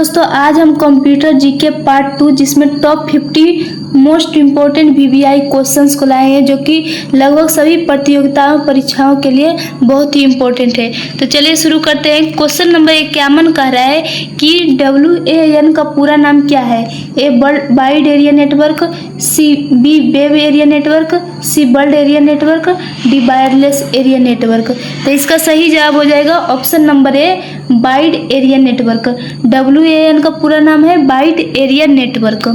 दोस्तों आज हम कंप्यूटर जीके पार्ट 2 जिसमें top 50 most important VVI questions को लाए हैं जो कि लगभग सभी प्रतियोगिताओं परीक्षाओं के लिए बहुत ही इम्पोर्टेंट है। तो चलिए शुरू करते हैं। क्वेश्चन नंबर 51 कह रहा है कि WAN का पूरा नाम क्या है। A wide area network, C B web area network, C world area network, D wireless area network. तो इसका सही जवाब हो जाएगा option number A wide area network. WAN का पूरा नाम है wide area network.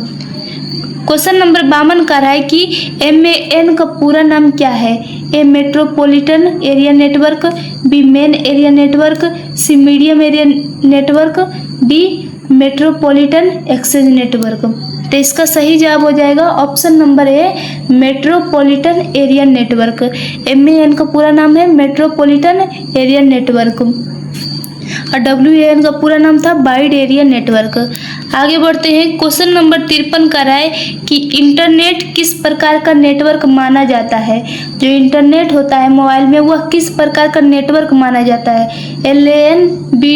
Question number 52 का रहा है कि MAN का पूरा नाम क्या है। A metropolitan area network, B main area network, C medium area network, D metropolitan exchange network. तो इसका सही जवाब हो जाएगा option number A metropolitan area network. MAN का पूरा नाम है मेट्रोपॉलिटन एरिया नेटवर्क और WAN का पूरा नाम था वाइड एरिया नेटवर्क। आगे बढ़ते हैं। क्वेश्चन नंबर 53 का रहा है कि इंटरनेट किस प्रकार का नेटवर्क माना जाता है। जो इंटरनेट होता है मोबाइल में वह किस प्रकार का नेटवर्क माना जाता है। LAN, B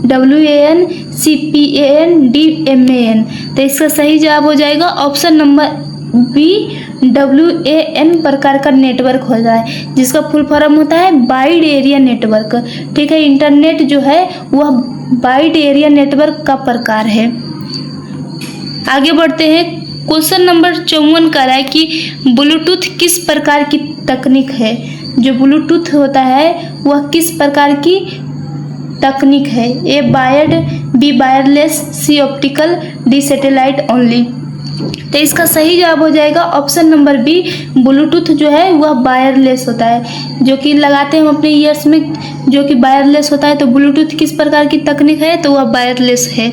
WAN, C PAN, D MAN। तो इसका सही जवाब हो जाएगा ऑप्शन नंबर बी WAN प्रकार का नेटवर्क होता है जिसका फुल फॉर्म होता है वाइड एरिया नेटवर्क। ठीक है, इंटरनेट जो है वह वाइड एरिया नेटवर्क का प्रकार है। आगे बढ़ते हैं। क्वेश्चन नंबर 54 का रहा है कि ब्लूटूथ किस प्रकार की तकनीक है। जो ब्लूटूथ होता है वह किस प्रकार की तकनीक है। ए वायर्ड, बी वायरलेस, सी ऑप्टिकल, डी सैटेलाइट ओनली। तो इसका सही जवाब हो जाएगा ऑप्शन नंबर बी ब्लूटूथ जो है वह वायरलेस होता है जो कि लगाते हैं हम अपने ईयर्स में, जो कि वायरलेस होता है। तो ब्लूटूथ किस प्रकार की तकनीक है तो वह वायरलेस है।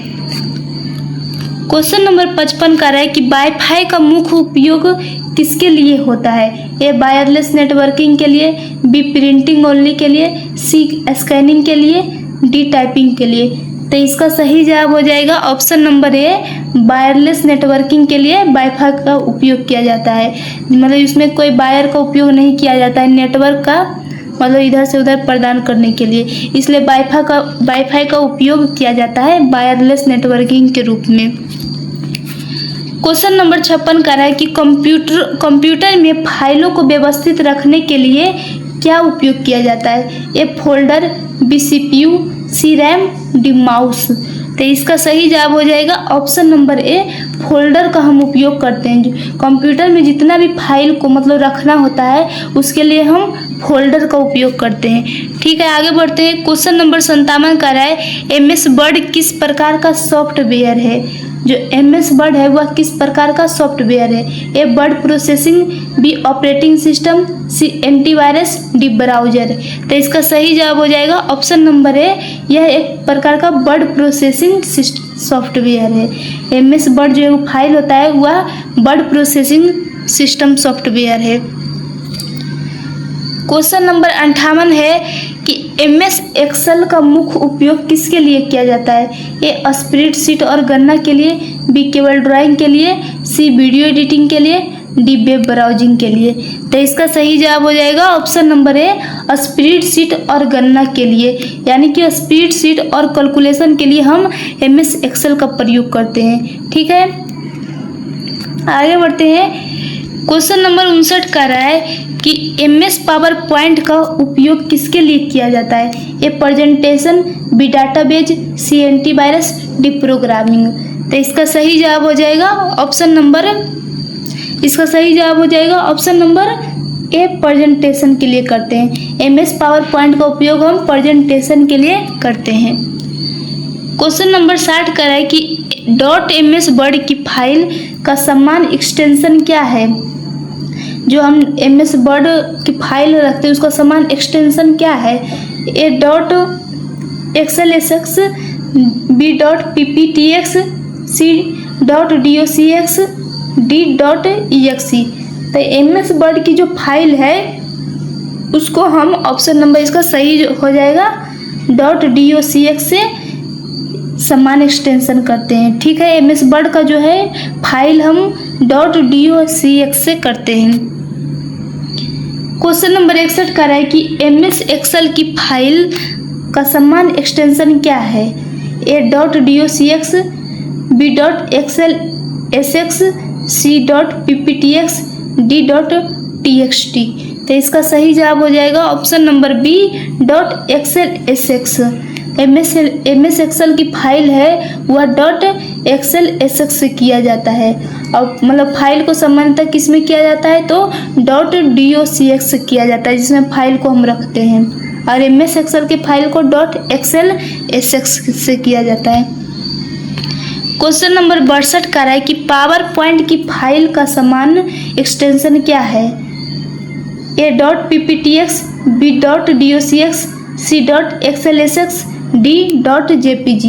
क्वेश्चन नंबर 55 का रहा है कि वाईफाई का मुख्य उपयोग किसके लिए होता है। ए वायरलेस नेटवर्किंग के लिए, बी प्रिंटिंग ओनली के लिए, सी स्कैनिंग के लिए, डी टाइपिंग के लिए। तो इसका सही जवाब हो जाएगा ऑप्शन नंबर ए वायरलेस नेटवर्किंग के लिए वाईफाई का उपयोग किया जाता है। मतलब इसमें कोई वायर का उपयोग नहीं किया जाता है, नेटवर्क का मतलब इधर से उधर प्रदान करने के लिए, इसलिए वाईफाई का उपयोग किया जाता है वायरलेस नेटवर्किंग के रूप में। क्वेश्चन नंबर 56 का रहा है कि कंप्यूटर में फाइलों को व्यवस्थित रखने के लिए क्या उपयोग किया जाता है। ए फोल्डर, बी CPU, सी रैम, डी माउस। तो इसका सही जवाब हो जाएगा ऑप्शन नंबर ए फोल्डर का हम उपयोग करते हैं। कंप्यूटर में जितना भी फाइल को मतलब रखना होता है उसके लिए हम फोल्डर का उपयोग करते हैं। ठीक है, आगे बढ़ते हैं। क्वेश्चन नंबर 57 का रहा है MS वर्ड किस प्रकार का सॉफ्टवेयर है। जो MS वर्ड है वह किस प्रकार का सॉफ्टवेयर है। A word processing, B operating system, C antivirus, D browser. तो इसका सही जवाब हो जाएगा ऑप्शन नंबर ए यह एक प्रकार का वर्ड प्रोसेसिंग सॉफ्टवेयर है। MS वर्ड जो फाइल होता है वह वर्ड प्रोसेसिंग सिस्टम सॉफ्टवेयर है। क्वेश्चन नंबर 58 है कि MS एक्सेल का मुख्य उपयोग किसके लिए किया जाता है। ए स्प्रेडशीट और गणना के लिए, बी केवल ड्राइंग के लिए, सी वीडियो एडिटिंग के लिए, डी वेब ब्राउजिंग के लिए। तो इसका सही जवाब हो जाएगा ऑप्शन नंबर ए स्प्रेडशीट और गणना के लिए, यानी कि स्प्रेडशीट और कैलकुलेशन के लिए हम MS एक्सेल का प्रयोग करते हैं। ठीक है, आगे बढ़ते हैं। क्वेश्चन नंबर 59 का रहा है कि MS पावर पॉइंट का उपयोग किसके लिए किया जाता है। A presentation, B database, C antivirus, D programming. तो इसका सही जवाब हो जाएगा ऑप्शन नंबर ए प्रेजेंटेशन के लिए करते हैं। MS पावर पॉइंट का उपयोग हम प्रेजेंटेशन के लिए करते हैं। क्वेश्चन नंबर 60 का है कि .ms वर्ड की फाइल का समान एक्सटेंशन क्या है। जो हम MS वर्ड की फाइल रखते हैं उसका समान एक्सटेंशन क्या है। ए .xlsx, बी .pptx, सी .docx, डी .exe। तो MS वर्ड की जो फाइल है उसको हम ऑप्शन नंबर इसका सही हो जाएगा .docx से समान एक्सटेंशन करते हैं। ठीक है, MS वर्ड का जो है फाइल हम .docx से करते हैं। क्वेश्चन नंबर 61 का रहा है कि MS एक्सेल की फाइल का समान एक्सटेंशन क्या है। a.docx, b.xlsx, c.pptx, d.txt। तो इसका सही जवाब हो जाएगा option number B .xlsx। MS Excel की फाइल है वह .xlsx से किया जाता है, और मतलब फाइल को सामान्यतः किस में किया जाता है तो .docx से किया जाता है, जिसमें फाइल को हम रखते हैं, और MS एक्सेल की फाइल को .xlsx से किया जाता है। क्वेश्चन नंबर 62 कह रहा है कि पावर पॉइंट की फाइल का सामान्य एक्सटेंशन क्या है? a.pptx, b.docx, c.xlsx, d.jpg।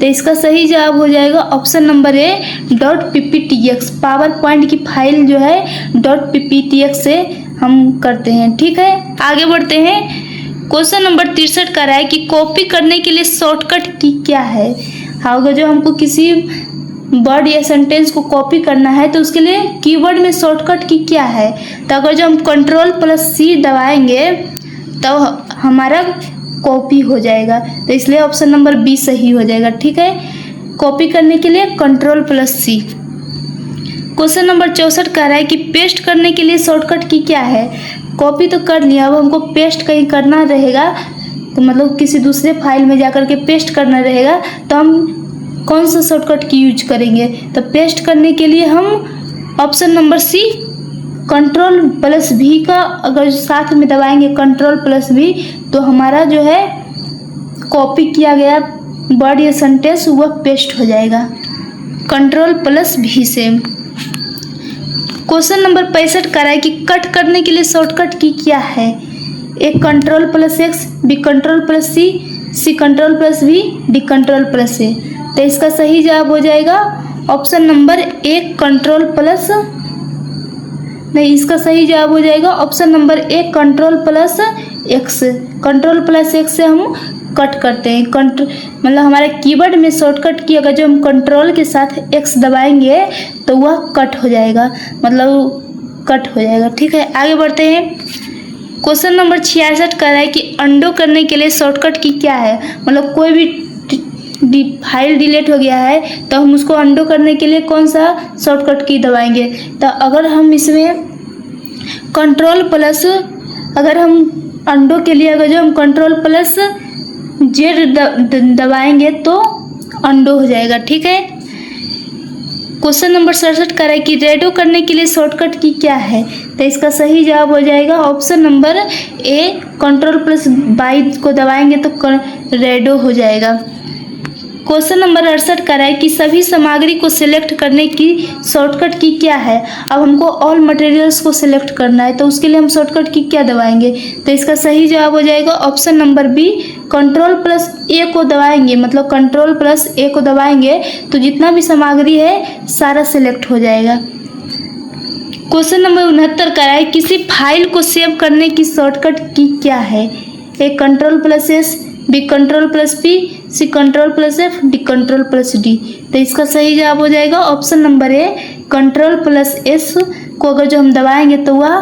तो इसका सही जवाब हो जाएगा ऑप्शन नंबर ए .pptx। पावर पॉइंट की फाइल जो है .pptx से हम करते हैं। ठीक है, आगे बढ़ते हैं। क्वेश्चन नंबर 63 कह रहा है कि कॉपी करने के लिए शॉर्टकट की क्या है? अगर जो हमको किसी वर्ड या सेंटेंस को कॉपी करना है तो उसके लिए कीवर्ड में शॉर्टकट की क्या है? तो अगर जो हम Ctrl+C दबाएंगे तो हमारा कॉपी हो जाएगा, तो इसलिए ऑप्शन नंबर बी सही हो जाएगा। ठीक है, कॉपी करने के लिए Ctrl+C। क्वेश्चन नंबर 64 कह रहा है कि पेस्ट करने के लिए शॉर्टकट की क्या है? कॉपी तो कर लिया, अब हमको पेस्ट कहीं करना रहेगा, तो मतलब किसी दूसरे फाइल में जाकर के पेस्ट करना रहेगा, तो हम कौन सा शॉर्टकट की यूज करेंगे? तो पेस्ट करने के लिए हम ऑप्शन नंबर सी Ctrl+V का अगर साथ में दबाएंगे Ctrl+V तो हमारा जो है कॉपी किया गया वर्ड या सेंटेंस वह पेस्ट हो जाएगा Ctrl+V से। क्वेश्चन नंबर 65 कह रहा है कि कट करने के लिए शॉर्टकट की क्या है? ए Ctrl+X, बी Ctrl+C, सी Ctrl+V, डी Ctrl+A। तो इसका सही जवाब हो जाएगा ऑप्शन नंबर ए नहीं, इसका सही जवाब हो जाएगा ऑप्शन नंबर ए Ctrl+X। Ctrl+X से हम कट करते हैं। मतलब हमारे कीवर्ड में शॉर्टकट की अगर जो हम कंट्रोल के साथ X दबाएंगे तो वह कट हो जाएगा, मतलब कट हो जाएगा। ठीक है, आगे बढ़ते हैं। क्वेश्चन नंबर 66 कह रहा है कि अंडो करने के लिए शॉर्टकट की क्या है? मतलब कोई भी फाइल डिलीट हो गया है तो हम उसको अंडो करने के लिए कौन सा शॉर्टकट की दबाएंगे? तो अगर हम इसमें अगर हम अंडो के लिए अगर जो हम Ctrl+Z दबाएंगे तो अंडो हो जाएगा। ठीक है, क्वेश्चन नंबर 67 कह रहा है कि रेडो करने के लिए शॉर्टकट की क्या है? तो इसका सही जवाब हो जाएगा ऑप्शन नंबर ए Ctrl+Y को दबाएंगे तो रेडो हो जाएगा। क्वेश्चन नंबर 68 कह रहा है कि सभी सामग्री को सिलेक्ट करने की शॉर्टकट की क्या है? अब हमको ऑल मटेरियल्स को सिलेक्ट करना है तो उसके लिए हम शॉर्टकट की क्या दबाएंगे? तो इसका सही जवाब हो जाएगा ऑप्शन नंबर बी Ctrl+A को दबाएंगे, मतलब Ctrl+A को दबाएंगे तो जितना भी सामग्री है सारा सिलेक्ट हो जाएगा। क्वेश्चन नंबर 69 कह रहा है किसी फाइल को सेव करने की शॉर्टकट की क्या है? ए Ctrl+S, बी Ctrl+P, सी Ctrl+F, डी Ctrl+D। तो इसका सही जवाब हो जाएगा ऑप्शन नंबर ए Ctrl+S को अगर जो हम दबाएंगे तो वह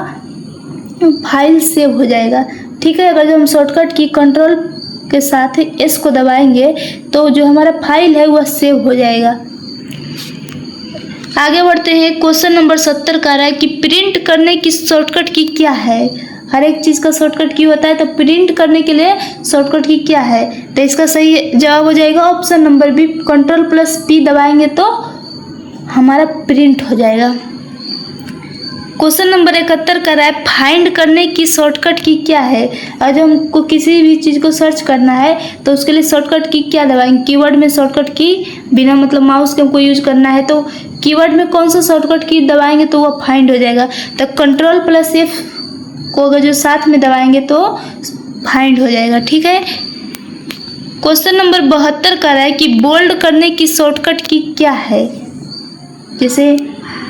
फाइल सेव हो जाएगा। ठीक है, अगर जो हम शॉर्टकट की कंट्रोल के साथ S को दबाएंगे तो जो हमारा फाइल है वह सेव हो जाएगा। आगे बढ़ते हैं। क्वेश्चन नंबर 70 कह रहा है कि प्रिंट करने की शॉर्टकट की क्या है? हर एक चीज़ का शॉर्टकट की होता है, तो प्रिंट करने के लिए शॉर्टकट की क्या है? तो इसका सही जवाब हो जाएगा ऑप्शन नंबर बी Ctrl+P दबाएंगे तो हमारा प्रिंट हो जाएगा। क्वेश्चन नंबर 71 कर रहा है फाइंड करने की शॉर्टकट की क्या है? अगर हमको किसी भी चीज़ को सर्च करना है तो उसके लिए शॉर्टकट की क्या दबाएंगे? कीवर्ड में शॉर्टकट की बिना मतलब माउस के हमको यूज करना है तो कीवर्ड में कौन सा शॉर्टकट की दबाएंगे तो वह फाइंड हो जाएगा? तो Ctrl+F को अगर जो साथ में दबाएंगे तो फाइंड हो जाएगा। ठीक है। क्वेश्चन नंबर 72 कर रहा है कि बोल्ड करने की शॉर्टकट की क्या है? जैसे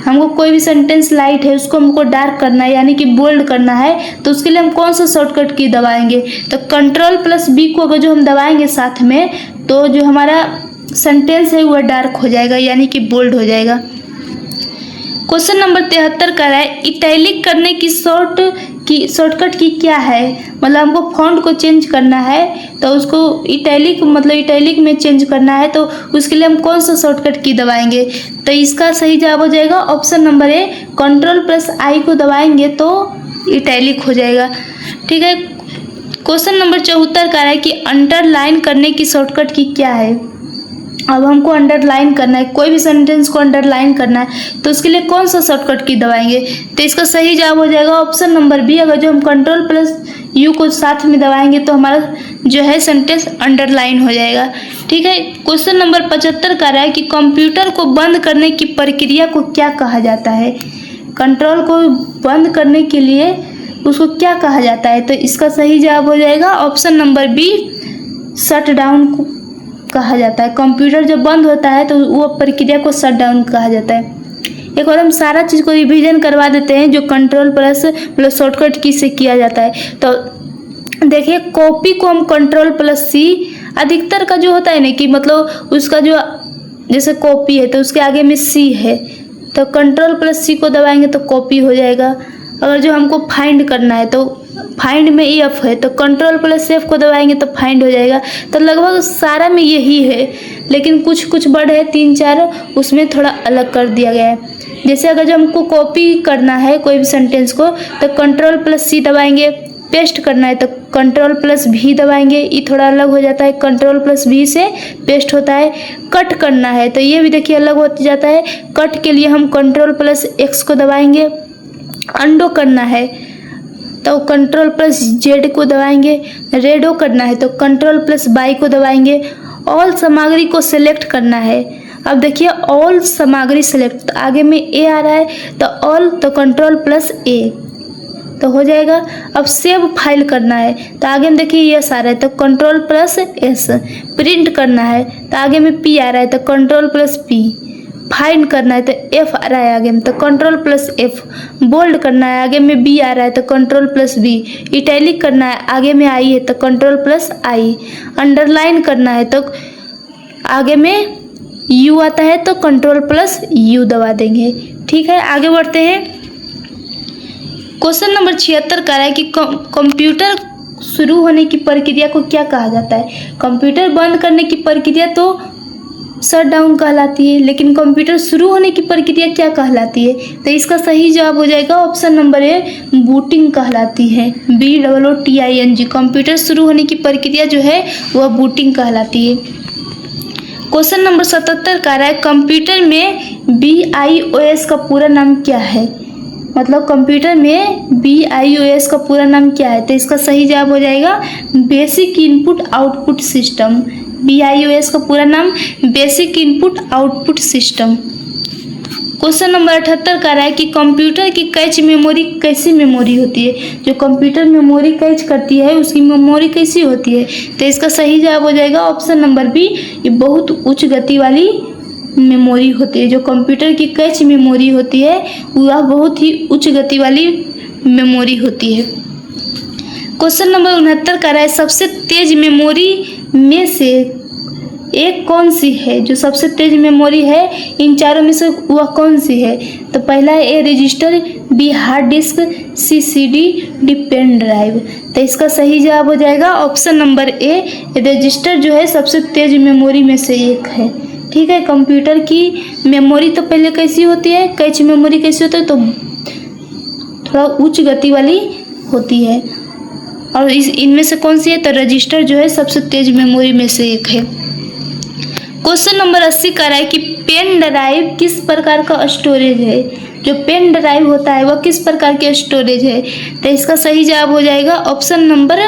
हमको कोई भी सेंटेंस लाइट है उसको हमको डार्क करना है यानी कि बोल्ड करना है तो उसके लिए हम कौन सा शॉर्टकट की दबाएंगे? तो Ctrl+B को अगर जो हम दबाएंगे साथ में तो जो हमारा सेंटेंस है वह डार्क हो जाएगा यानी कि बोल्ड हो जाएगा। क्वेश्चन नंबर 73 का है इटैलिक करने की शॉर्टकट की क्या है। मतलब हमको फॉन्ट को चेंज करना है तो उसको इटैलिक मतलब इटैलिक में चेंज करना है तो उसके लिए हम कौन सा शॉर्टकट की दबाएंगे। तो इसका सही जवाब हो जाएगा ऑप्शन नंबर ए, Ctrl+I को दबाएंगे तो इटैलिक हो जाएगा। ठीक है। क्वेश्चन नंबर 74 का है कि अंडरलाइन करने की शॉर्टकट की क्या है। अब हमको अंडरलाइन करना है, कोई भी सेंटेंस को अंडरलाइन करना है तो उसके लिए कौन सा शॉर्टकट की दबाएंगे। तो इसका सही जवाब हो जाएगा ऑप्शन नंबर बी। अगर जो हम Ctrl+U को साथ में दबाएंगे तो हमारा जो है सेंटेंस अंडरलाइन हो जाएगा। ठीक है। क्वेश्चन नंबर 75 का है कि कंप्यूटर को बंद करने की प्रक्रिया को क्या कहा जाता है। कंट्रोल को बंद करने के लिए उसको क्या कहा जाता है। तो इसका सही जवाब हो जाएगा option number B, shut down कहा जाता है। कंप्यूटर जब बंद होता है तो वो प्रक्रिया को शट डाउन कहा जाता है। एक बार हम सारा चीज़ को रिवीजन करवा देते हैं जो Ctrl+ मतलब शॉर्टकट की से किया जाता है। तो देखिए कॉपी को हम Ctrl+C, अधिकतर का जो होता है ना कि मतलब उसका जो जैसे कॉपी है तो उसके आगे में C है तो Ctrl+C को दबाएंगे तो कॉपी हो जाएगा। अगर जो हमको फाइंड करना है तो फाइंड में F है तो Ctrl+F को दबाएंगे तो फाइंड हो जाएगा। तो लगभग सारा में यही है, लेकिन कुछ कुछ वर्ड है 3-4 उसमें थोड़ा अलग कर दिया गया है। जैसे अगर जो हमको कॉपी करना है कोई भी सेंटेंस को तो Ctrl+C दबाएंगे, पेस्ट करना है तो Ctrl+V दबाएंगे, ये थोड़ा अलग हो जाता है, Ctrl+V से पेस्ट होता है। कट करना है तो ये भी देखिए अलग हो जाता है, कट के लिए हम Ctrl+X को दबाएंगे। अंडो करना है तो Ctrl+Z को दबाएंगे। रेडो करना है तो Ctrl+Y को दबाएंगे। ऑल सामग्री को सिलेक्ट करना है, अब देखिए ऑल सामग्री सिलेक्ट, तो आगे में ए आ रहा है तो ऑल तो Ctrl+A तो हो जाएगा। अब सेव फाइल करना है तो आगे में देखिए यस आ रहा है तो Ctrl+S। प्रिंट करना है तो आगे में P आ रहा है तो Ctrl+P। फाइंड करना है तो F आ रहा है आगे में तो Ctrl+F। बोल्ड करना है आगे में B आ रहा है तो Ctrl+B। इटैलिक करना है आगे में I है तो Ctrl+I। अंडरलाइन करना है तो आगे में U आता है तो Ctrl+U दबा देंगे। ठीक है, आगे बढ़ते हैं। क्वेश्चन नंबर 76 का है कि कंप्यूटर शुरू होने की प्रक्रिया को क्या कहा जाता है। कंप्यूटर बंद करने की प्रक्रिया तो शट डाउन कहलाती है, लेकिन कंप्यूटर शुरू होने की प्रक्रिया क्या कहलाती है। तो इसका सही जवाब हो जाएगा ऑप्शन नंबर ए, बूटिंग कहलाती है। BOOTING। कंप्यूटर शुरू होने की प्रक्रिया जो है वह बूटिंग कहलाती है। क्वेश्चन नंबर 77 का है कंप्यूटर में BIOS का पूरा नाम क्या है। मतलब कंप्यूटर में BIOS का पूरा नाम क्या है। तो इसका सही जवाब हो जाएगा basic input output system. BIOS का पूरा नाम basic input output system. Question number 78 का है कि कंप्यूटर की कैच मेमोरी कैसी मेमोरी होती है। जो कंप्यूटर मेमोरी कैच करती है उसकी मेमोरी कैसी होती है। तो इसका सही जवाब हो जाएगा ऑप्शन नंबर बी, ये बहुत उच्च गति वाली मेमोरी होती है। जो कंप्यूटर की कैच मेमोरी होती है वह बहुत ही उच्च गति वाली मेमोरी होती है। क्वेश्चन नंबर 69 का है सबसे तेज मेमोरी में से एक कौन सी है। जो सबसे तेज मेमोरी है इन चारों में से वह कौन सी है। तो पहला है ए रजिस्टर, बी हार्ड डिस्क, सी CD, डी पेन ड्राइव। तो इसका सही जवाब हो जाएगा ऑप्शन नंबर ए, रजिस्टर जो है सबसे तेज मेमोरी में से एक है। ठीक है, कंप्यूटर की मेमोरी तो पहले कैसी होती है, कैच मेमोरी कैसी होती है तो थोड़ा उच्च गति वाली होती है, और इनमें से कौन सी है तो रजिस्टर जो है सबसे तेज मेमोरी में से एक है। क्वेश्चन नंबर 80 का है कि पेन ड्राइव किस प्रकार का स्टोरेज है। जो पेन ड्राइव होता है वह किस प्रकार के स्टोरेज है। तो इसका सही जवाब हो जाएगा option number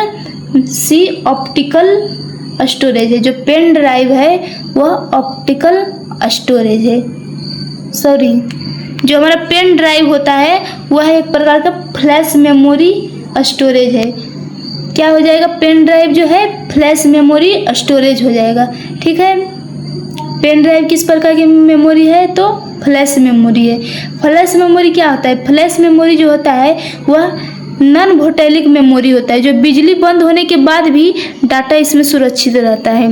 C, optical storage है। जो पेन ड्राइव है वह ऑप्टिकल स्टोरेज है। सॉरी, जो हमारा पेन ड्राइव होता है वह एक प्रकार का फ्लैश मेमोरी स्टोरेज है। क्या हो जाएगा, पेन ड्राइव जो है फ्लैश मेमोरी स्टोरेज हो जाएगा। ठीक है, पेन ड्राइव किस प्रकार की मेमोरी है तो फ्लैश मेमोरी है। फ्लैश मेमोरी क्या होता है, फ्लैश मेमोरी जो होता है वह नॉन वोलेटाइल मेमोरी होता है। जो बिजली बंद होने के बाद भी डाटा इसमें सुरक्षित रहता है।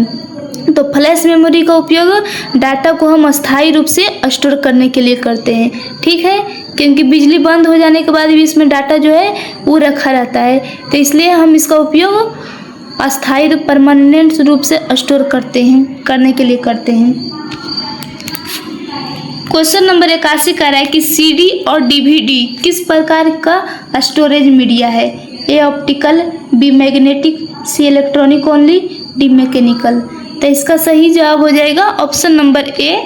तो फ्लैश मेमोरी का उपयोग डाटा को हम अस्थायी रूप से स्टोर करने के लिए करते हैं, ठीक है, क्योंकि बिजली बंद हो जाने के बाद भी इसमें डाटा जो है वो रखा रहता है, तो इसलिए हम इसका उपयोग अस्थायी रूप परमानेंट रूप से स्टोर करने के लिए करते हैं। क्वेश्चन नंबर 81 कह रहा है कि सीडी और डीवीडी किस प्रकार का स्टोरेज मीडिया है? ए ऑप्टिकल, बी मैग्नेटिक, सी इलेक्ट्रॉनिक ओनली, डी मैकेनिकल। तो इसका सही जवाब हो जाएगा ऑप्शन नंबर ए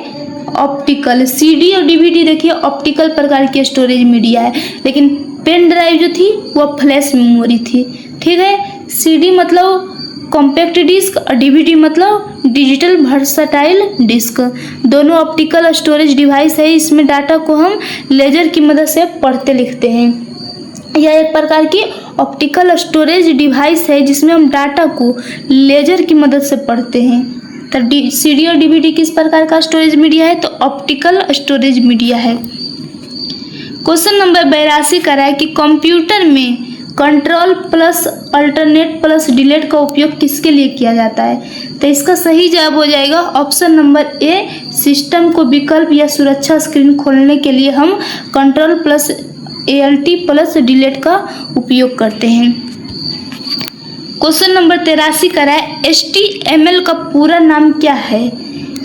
ऑप्टिकल। सीडी और डीवीडी देखिए ऑप्टिकल प्रकार की स्टोरेज मीडिया है, लेकिन पेन ड्राइव जो थी वह फ्लैश मेमोरी थी, ठीक है। सीडी मतलब कॉम्पैक्ट डिस्क और डीवीडी मतलब डिजिटल वर्सटाइल डिस्क। दोनों ऑप्टिकल स्टोरेज डिवाइस है, इसमें डाटा को हम लेजर की मदद से पढ़ते लिखते हैं। यह एक प्रकार की ऑप्टिकल स्टोरेज डिवाइस है जिसमें हम डाटा को लेजर की मदद से पढ़ते हैं। तो सीडी और डीवीडी किस प्रकार का स्टोरेज मीडिया है? तो ऑप्टिकल स्टोरेज मीडिया है। क्वेश्चन नंबर 82 कह रहा है कि कंप्यूटर में control plus alternate plus delete का उपयोग किसके लिए किया जाता है? तो इसका सही जवाब हो जाएगा ऑप्शन नंबर ए सिस्टम को विकल्प या सुरक्षा स्क्रीन खोलने के लिए हम control plus ALT plus delete का उपयोग करते हैं। क्वेश्चन नंबर 83 कह रहा है HTML का पूरा नाम क्या है?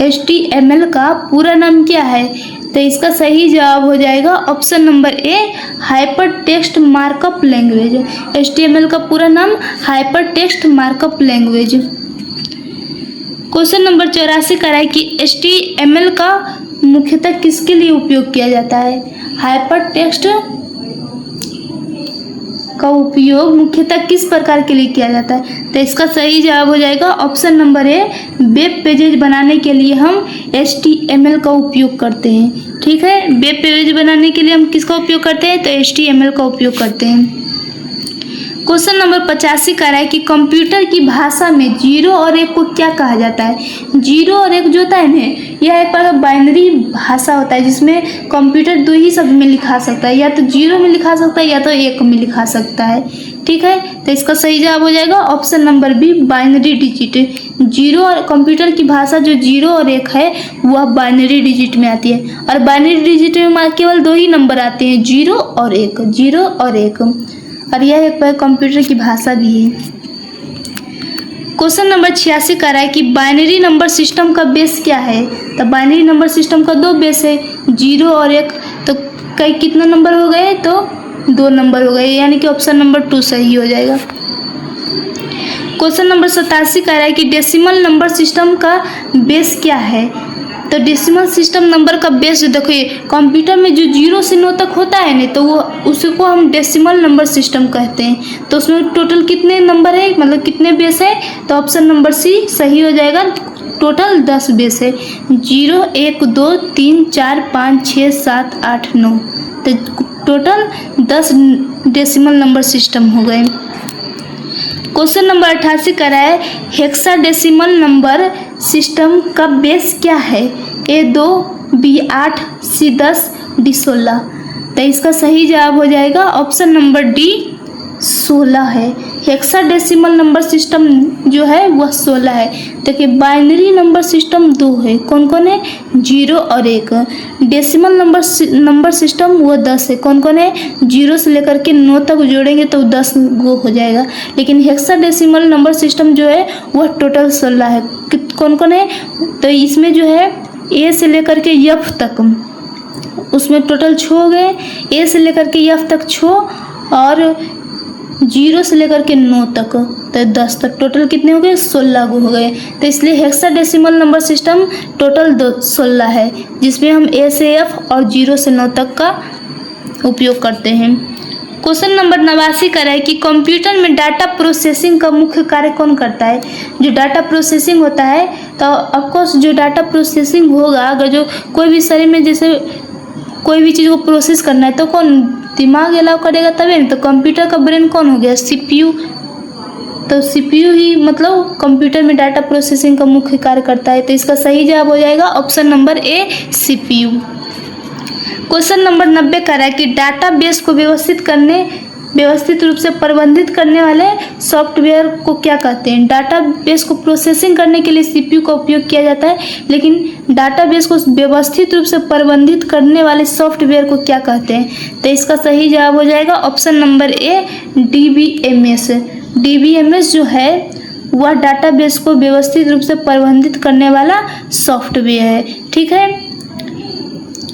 HTML का पूरा नाम क्या है? तो इसका सही जवाब हो जाएगा ऑप्शन नंबर ए hyper text markup language. HTML का पूरा नाम hyper text markup language. Question number 84 कह रहा है कि HTML का मुख्यतः किसके लिए उपयोग किया जाता है? हाइपर टेक्स्ट का उपयोग मुख्यतः किस प्रकार के लिए किया जाता है? तो इसका सही जवाब हो जाएगा ऑप्शन नंबर ए वेब पेजेज बनाने के लिए हम HTML का उपयोग करते हैं, ठीक है। वेब पेज बनाने के लिए हम किसका उपयोग करते हैं? तो HTML का उपयोग करते हैं। क्वेश्चन नंबर 85 कह रहा है कि कंप्यूटर की भाषा में 0 और 1 को क्या कहा जाता है? 0 और 1 जो होता है ना, यह एक प्रकार बाइनरी भाषा होता है जिसमें कंप्यूटर दो ही शब्द में लिखा सकता है, या तो 0 में लिखा सकता है या तो 1 में लिखा सकता है, ठीक है। तो इसका सही जवाब हो जाएगा option number B binary digit. 0 और कंप्यूटर की भाषा जो 0 और 1 है वह बाइनरी डिजिट में आती है, और बाइनरी डिजिट में केवल दो ही नंबर आते हैं, 0 और 1, 0 और 1, और यह एक कंप्यूटर की भाषा भी है। क्वेश्चन नंबर 86 कह रहा है कि बाइनरी नंबर सिस्टम का बेस क्या है? तो बाइनरी नंबर सिस्टम का 2 बेस है, 0 और 1, तो कई कितना नंबर हो गए? तो 2 नंबर हो गए, यानी कि ऑप्शन नंबर 2 सही हो जाएगा। क्वेश्चन नंबर 87 कह रहा है कि डेसिमल नंबर सिस्टम का बेस क्या है? तो डेसिमल सिस्टम नंबर का बेस देखिए कंप्यूटर में जो 0 से 9 तक होता है ना, तो वो उसको हम डेसिमल नंबर सिस्टम कहते हैं। तो उसमें टोटल कितने नंबर है, मतलब कितने बेस है? तो ऑप्शन नंबर सी सही हो जाएगा, टोटल 10 बेस है, 0 1 2 3 4 5 6 7 8 9, तो टोटल 10 डेसिमल नंबर सिस्टम हो गए। क्वेश्चन नंबर 88 कह रहा है हेक्साडेसिमल नंबर सिस्टम का बेस क्या है? A2, B8, C10, D16। तो इसका सही जवाब हो जाएगा ऑप्शन नंबर डी 16 है। हेक्साडेसिमल नंबर सिस्टम जो है वह 16 है। देखिए बाइनरी नंबर सिस्टम 2 है, कौन कौन है? 0 और 1। डेसिमल नंबर सिस्टम वो 10 है, कौन कौन है? 0 से लेकर के 9 तक जोड़ेंगे तो 10 गो हो जाएगा। लेकिन हेक्साडेसिमल नंबर सिस्टम जो है वह टोटल 16 है, कौन कौन है? तो इसमें जो है ए से लेकर के F तक, उसमें टोटल 6 हो गए, ए से लेकर के F तक 6 और 0 से लेकर के 9 तक तो 10 तक, टोटल कितने हो गए? 16 गो हो गए। तो इसलिए हेक्साडेसिमल नंबर सिस्टम टोटल 16 है, जिसमें हम ए से F और 0 से 9 तक का उपयोग करते हैं। क्वेश्चन नंबर 89 कर रहा है कि कंप्यूटर में डाटा प्रोसेसिंग का मुख्य कार्य कौन करता है? जो डाटा प्रोसेसिंग होता है, तो ऑफकोर्स जो डाटा प्रोसेसिंग होगा, अगर जो कोई भी शरीर में जैसे कोई भी चीज़ को प्रोसेस करना है तो कौन? दिमाग अलाउ करेगा तभी नहीं। तो कंप्यूटर का ब्रेन कौन हो गया? CPU। तो CPU ही मतलब कंप्यूटर में डाटा प्रोसेसिंग का मुख्य कार्य करता है। तो इसका सही जवाब हो जाएगा ऑप्शन नंबर ए CPU। क्वेश्चन नंबर 90 कर रहा है कि डाटा बेस को व्यवस्थित करने व्यवस्थित रूप से प्रबंधित करने वाले सॉफ्टवेयर को क्या कहते हैं? डाटाबेस को प्रोसेसिंग करने के लिए सीपीयू का उपयोग किया जाता है, लेकिन डाटाबेस को व्यवस्थित रूप से प्रबंधित करने वाले सॉफ्टवेयर को क्या कहते हैं? तो इसका सही जवाब हो जाएगा ऑप्शन नंबर ए, डीबीएमएस। डीबीएमएस जो है वह डाटाबेस को व्यवस्थित रूप से प्रबंधित करने वाला सॉफ्टवेयर है। ठीक है,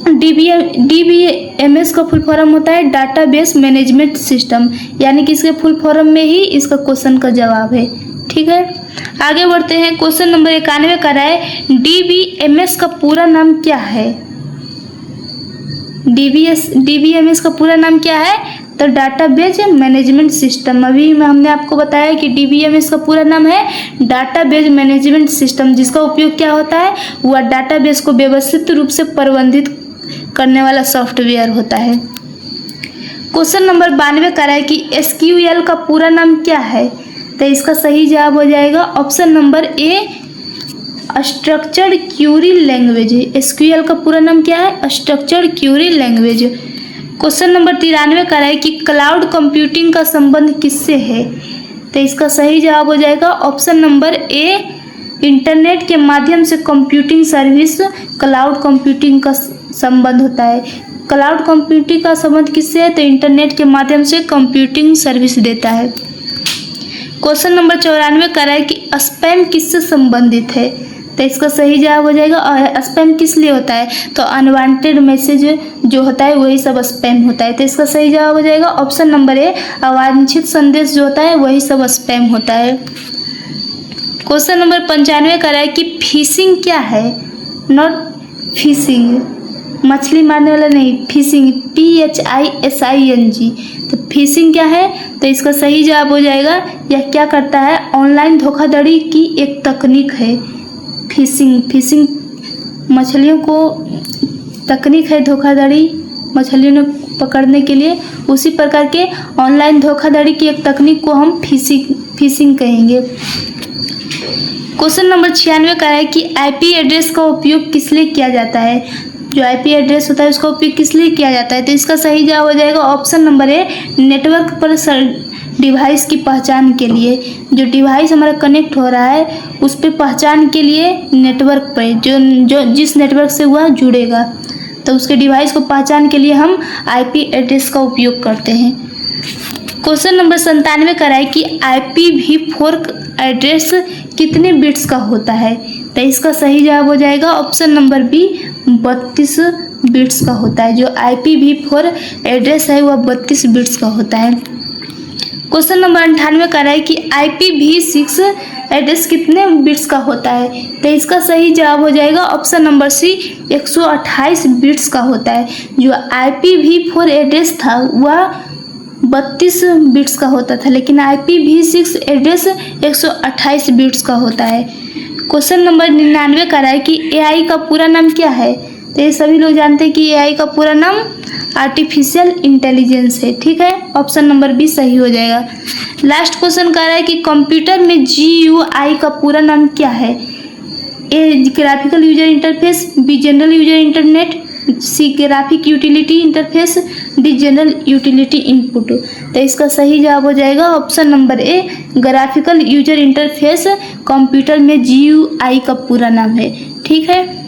डीबीएमएस का फुल फॉर्म होता है डाटाबेस मैनेजमेंट सिस्टम, यानी कि इसके फुल फॉर्म में ही इसका क्वेश्चन का जवाब है। ठीक है, आगे बढ़ते हैं। क्वेश्चन नंबर 91 का है डीबीएमएस का पूरा नाम क्या है? डीबीएमएस का पूरा नाम क्या है? तो डाटाबेस मैनेजमेंट सिस्टम। अभी हमने आपको बताया कि डीबीएमएस का पूरा नाम है डाटाबेस मैनेजमेंट सिस्टम, जिसका उपयोग क्या होता है? वह डाटाबेस को व्यवस्थित रूप से प्रबंधित करने वाला सॉफ्टवेयर होता है। क्वेश्चन नंबर 92 का है कि एसक्यूएल का पूरा नाम क्या है? तो इसका सही जवाब हो जाएगा ऑप्शन नंबर ए, स्ट्रक्चर्ड क्वेरी लैंग्वेज। एसक्यूएल का पूरा नाम क्या है? Structured query language. Question number 93 का है कि क्लाउड कंप्यूटिंग का संबंध किससे है? तो इसका सही जवाब हो जाएगा ऑप्शन नंबर ए, इंटरनेट के माध्यम से कंप्यूटिंग सर्विस क्लाउड कंप्यूटिंग का संबंध होता है। क्लाउड कंप्यूटिंग का संबंध किससे है? तो इंटरनेट के माध्यम से कंप्यूटिंग सर्विस देता है। क्वेश्चन नंबर 94 का है कि स्पैम किससे संबंधित है? तो इसका सही जवाब हो जाएगा स्पैम किस लिए होता है? तो अनवांटेड मैसेज जो होता है वही सब स्पैम होता है। तो इसका सही जवाब हो जाएगा ऑप्शन नंबर ए, अवांछित संदेश जो होता है वही सब स्पैम होता है। क्वेश्चन नंबर 95 का है कि फिशिंग क्या है? नॉट फिशिंग, मछली मारने वाला नहीं, फिशिंग, PHISING। तो फिशिंग क्या है? तो इसका सही जवाब हो जाएगा यह क्या करता है? ऑनलाइन धोखाधड़ी की एक तकनीक है फिशिंग मछलियों को तकनीक है धोखाधड़ी मछलियों को पकड़ने के लिए। उसी प्रकार के ऑनलाइन धोखाधड़ी की एक तकनीक को हम फिशिंग कहेंगे। क्वेश्चन नंबर 96 का है कि आईपी एड्रेस का उपयोग किस लिए किया जाता है? जो आईपी एड्रेस होता है उसका उपयोग किस लिए किया जाता है? तो इसका सही जवाब हो जाएगा ऑप्शन नंबर ए, नेटवर्क पर डिवाइस की पहचान के लिए। जो डिवाइस हमारा कनेक्ट हो रहा है उस पर पहचान के लिए नेटवर्क पर जो जिस नेटवर्क से वह जुड़ेगा, तो उसके डिवाइस को पहचान के लिए हम आईपी एड्रेस का उपयोग करते हैं। क्वेश्चन नंबर 97 का है कि IPv4 एड्रेस कितने बिट्स का होता है? तो इसका सही जवाब हो जाएगा ऑप्शन नंबर बी, 32 बिट्स का होता है। जो IPv4 एड्रेस है वह 32 बिट्स का होता है। क्वेश्चन नंबर 98 का है कि IPv6 एड्रेस कितने बिट्स का होता है? तो इसका सही जवाब हो जाएगा ऑप्शन नंबर सी, 128 बिट्स का होता है। जो IPv4 एड्रेस था वह 32 बिट्स का होता था, लेकिन IPv6 एड्रेस 128 बिट्स का होता है। क्वेश्चन नंबर 99 का है कि AI का पूरा नाम क्या है? तो ये सभी लोग जानते हैं कि AI का पूरा नाम आर्टिफिशियल इंटेलिजेंस है। ठीक है, ऑप्शन नंबर बी सही हो जाएगा। लास्ट क्वेश्चन कह रहा है कि कंप्यूटर में GUI का पूरा नाम क्या है? A, graphical user interface, B, general user internet, C, graphic utility interface, D, general utility input. तो इसका सही जवाब हो जाएगा option number A, graphical user interface computer में GUI का पूरा नाम है। ठीक है।